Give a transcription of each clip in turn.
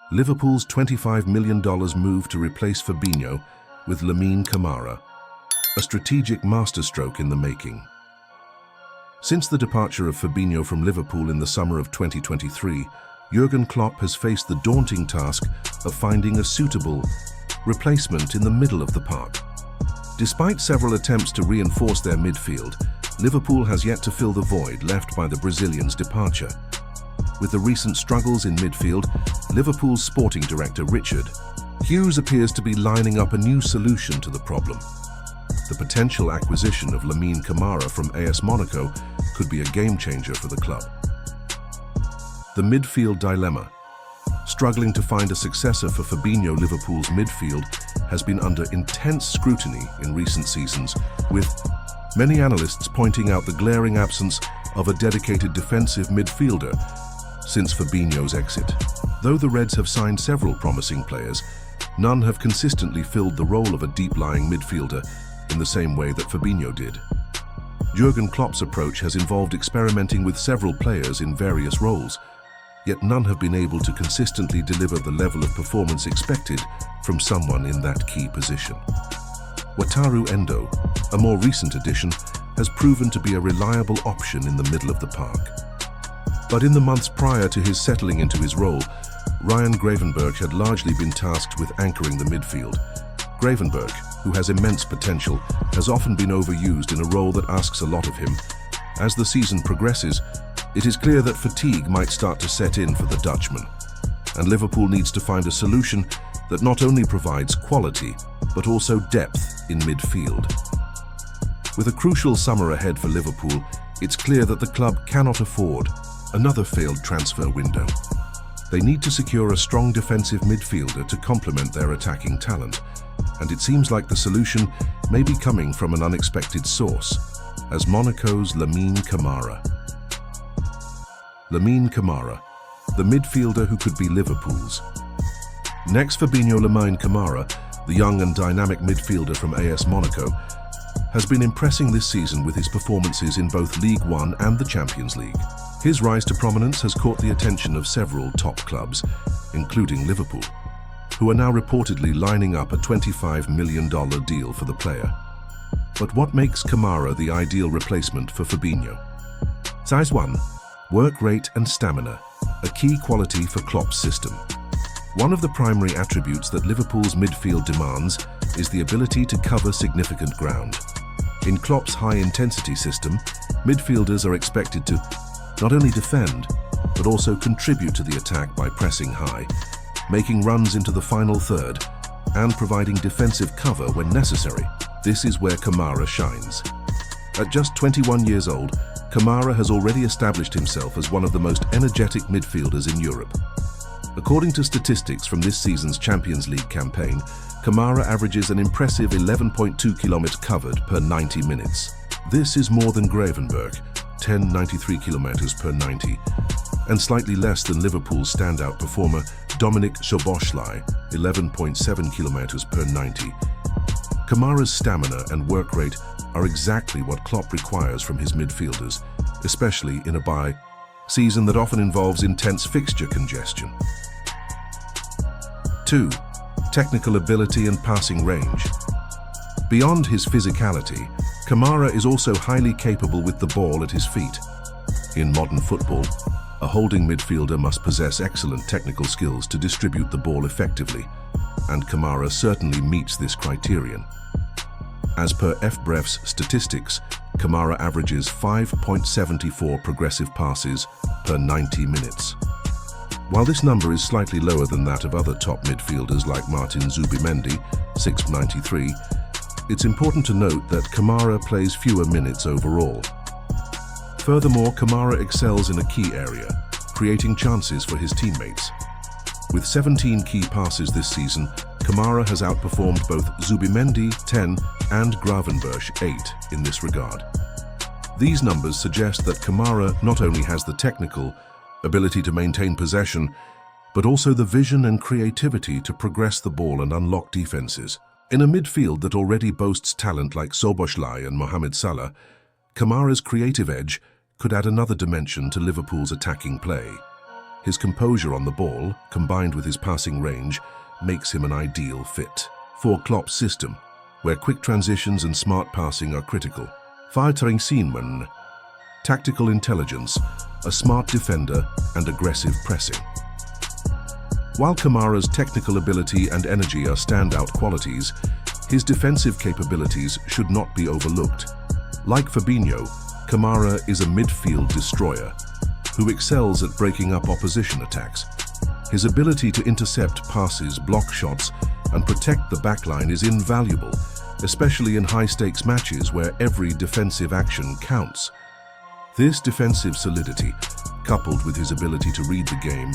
Liverpool's $25 million move to replace Fabinho with Lamine Camara, a strategic masterstroke in the making. Since the departure of Fabinho from Liverpool in the summer of 2023, Jurgen Klopp has faced the daunting task of finding a suitable replacement in the middle of the park. Despite several attempts to reinforce their midfield, Liverpool has yet to fill the void left by the Brazilian's departure. With the recent struggles in midfield, Liverpool's sporting director Richard Hughes appears to be lining up a new solution to the problem. The potential acquisition of Lamine Camara from AS Monaco could be a game-changer for the club. The midfield dilemma. Struggling to find a successor for Fabinho, Liverpool's midfield has been under intense scrutiny in recent seasons, with many analysts pointing out the glaring absence of a dedicated defensive midfielder since Fabinho's exit. Though the Reds have signed several promising players, none have consistently filled the role of a deep-lying midfielder in the same way that Fabinho did. Jurgen Klopp's approach has involved experimenting with several players in various roles, yet none have been able to consistently deliver the level of performance expected from someone in that key position. Wataru Endo, a more recent addition, has proven to be a reliable option in the middle of the park. But in the months prior to his settling into his role, Ryan Gravenberch had largely been tasked with anchoring the midfield. Gravenberch, who has immense potential, has often been overused in a role that asks a lot of him. As the season progresses, it is clear that fatigue might start to set in for the Dutchman, and Liverpool needs to find a solution that not only provides quality, but also depth in midfield. With a crucial summer ahead for Liverpool, it's clear that the club cannot afford another failed transfer window. They need to secure a strong defensive midfielder to complement their attacking talent, and it seems like the solution may be coming from an unexpected source, as Monaco's Lamine Camara. Lamine Camara, the midfielder who could be Liverpool's. Next, Lamine Camara, the young and dynamic midfielder from AS Monaco, has been impressing this season with his performances in both League One and the Champions League. His rise to prominence has caught the attention of several top clubs, including Liverpool, who are now reportedly lining up a $25 million deal for the player. But what makes Camara the ideal replacement for Fabinho? Size 1, work rate and stamina, a key quality for Klopp's system. One of the primary attributes that Liverpool's midfield demands is the ability to cover significant ground. In Klopp's high-intensity system, midfielders are expected to not only defend, but also contribute to the attack by pressing high, making runs into the final third, and providing defensive cover when necessary. This is where Camara shines. At just 21 years old, Camara has already established himself as one of the most energetic midfielders in Europe. According to statistics from this season's Champions League campaign, Camara averages an impressive 11.2 kilometers covered per 90 minutes. This is more than Gravenberch, 10.93 kilometers per 90, and slightly less than Liverpool's standout performer Dominik Szoboszlai, 11.7 kilometers per 90. Camara's stamina and work rate are exactly what Klopp requires from his midfielders, especially in a season that often involves intense fixture congestion. 2. Technical ability and passing range. Beyond his physicality, Camara is also highly capable with the ball at his feet. In modern football, a holding midfielder must possess excellent technical skills to distribute the ball effectively, and Camara certainly meets this criterion. As per FBref's statistics, Camara averages 5.74 progressive passes per 90 minutes. While this number is slightly lower than that of other top midfielders like Martin Zubimendi, 6.93, it's important to note that Camara plays fewer minutes overall. Furthermore, Camara excels in a key area, creating chances for his teammates. With 17 key passes this season, Camara has outperformed both Zubimendi, 10, and Gravenberch, 8, in this regard. These numbers suggest that Camara not only has the technical ability to maintain possession, but also the vision and creativity to progress the ball and unlock defenses. In a midfield that already boasts talent like Szoboszlai and Mohamed Salah, Camara's creative edge could add another dimension to Liverpool's attacking play. His composure on the ball, combined with his passing range, makes him an ideal fit for Klopp's system, where quick transitions and smart passing are critical. Vertrouwen, tactical intelligence, a smart defender, and aggressive pressing. While Kamara's technical ability and energy are standout qualities, his defensive capabilities should not be overlooked. Like Fabinho, Kamara is a midfield destroyer who excels at breaking up opposition attacks. His ability to intercept passes, block shots, and protect the backline is invaluable, especially in high-stakes matches where every defensive action counts. This defensive solidity, coupled with his ability to read the game,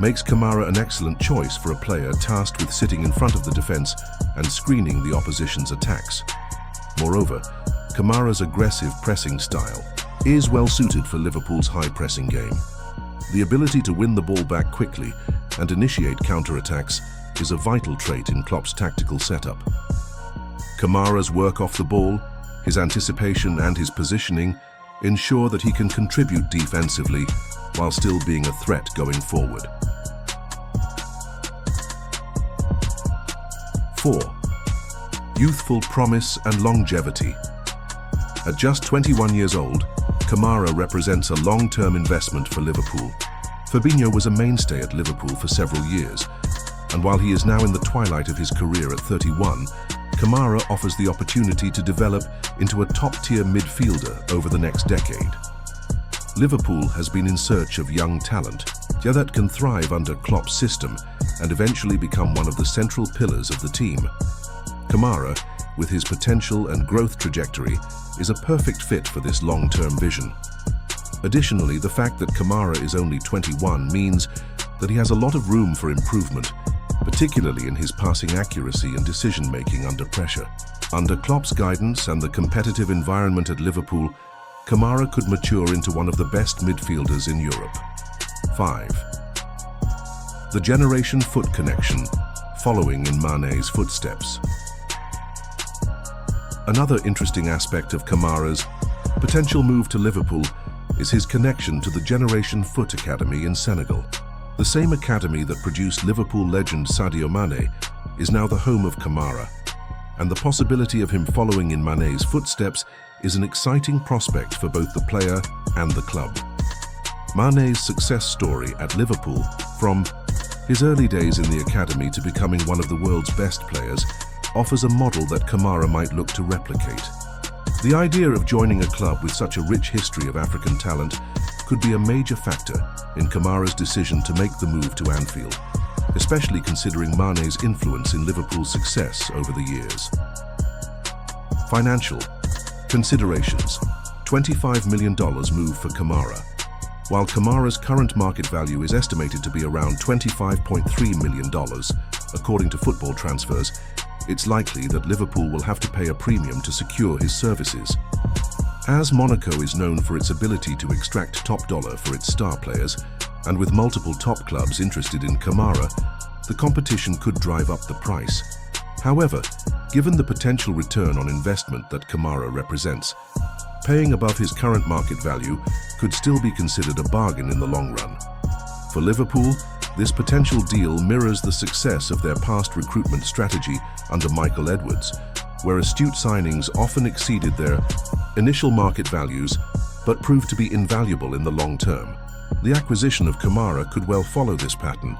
makes Kamara an excellent choice for a player tasked with sitting in front of the defense and screening the opposition's attacks. Moreover, Kamara's aggressive pressing style is well suited for Liverpool's high-pressing game. The ability to win the ball back quickly and initiate counter-attacks is a vital trait in Klopp's tactical setup. Kamara's work off the ball, his anticipation and his positioning ensure that he can contribute defensively while still being a threat going forward. 4. Youthful promise and longevity. At just 21 years old, Kamara represents a long-term investment for Liverpool. Fabinho was a mainstay at Liverpool for several years, and while he is now in the twilight of his career at 31, Kamara offers the opportunity to develop into a top-tier midfielder over the next decade. Liverpool has been in search of young talent that can thrive under Klopp's system and eventually become one of the central pillars of the team. Kamara, with his potential and growth trajectory, is a perfect fit for this long-term vision. Additionally, the fact that Kamara is only 21 means that he has a lot of room for improvement, particularly in his passing accuracy and decision-making under pressure. Under Klopp's guidance and the competitive environment at Liverpool, Kamara could mature into one of the best midfielders in Europe. 5. The generation foot connection, following in Mané's footsteps. Another interesting aspect of Kamara's potential move to Liverpool is his connection to the Generation Foot Academy in Senegal. The same academy that produced Liverpool legend Sadio Mané is now the home of Kamara, and the possibility of him following in Mané's footsteps is an exciting prospect for both the player and the club. Mané's success story at Liverpool, from his early days in the academy to becoming one of the world's best players, offers a model that Kamara might look to replicate. The idea of joining a club with such a rich history of African talent could be a major factor in Kamara's decision to make the move to Anfield, especially considering Mané's influence in Liverpool's success over the years. Financial considerations. $25 million move for Kamara. While Kamara's current market value is estimated to be around $25.3 million, according to Football Transfers, it's likely that Liverpool will have to pay a premium to secure his services. As Monaco is known for its ability to extract top dollar for its star players, and with multiple top clubs interested in Kamara, the competition could drive up the price. However, given the potential return on investment that Kamara represents, paying above his current market value could still be considered a bargain in the long run. For Liverpool, this potential deal mirrors the success of their past recruitment strategy under Michael Edwards, where astute signings often exceeded their initial market values but proved to be invaluable in the long term. The acquisition of Kamara could well follow this pattern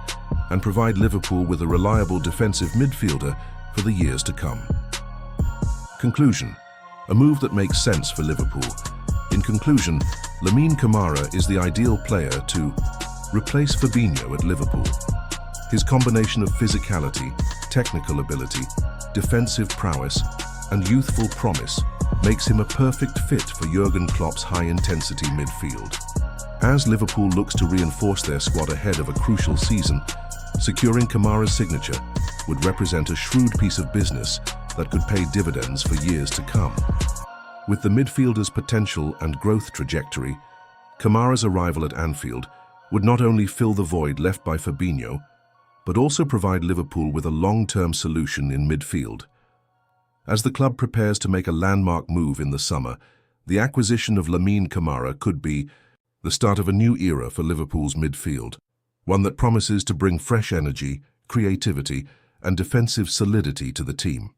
and provide Liverpool with a reliable defensive midfielder for the years to come. Conclusion. A move that makes sense for Liverpool. In conclusion, Lamine Kamara is the ideal player to replace Fabinho at Liverpool. His combination of physicality, technical ability, defensive prowess, and youthful promise makes him a perfect fit for Jurgen Klopp's high-intensity midfield. As Liverpool looks to reinforce their squad ahead of a crucial season, securing Kamara's signature would represent a shrewd piece of business that could pay dividends for years to come. With the midfielder's potential and growth trajectory, Kamara's arrival at Anfield would not only fill the void left by Fabinho, but also provide Liverpool with a long-term solution in midfield. As the club prepares to make a landmark move in the summer, the acquisition of Lamine Kamara could be the start of a new era for Liverpool's midfield. one that promises to bring fresh energy, creativity, and defensive solidity to the team.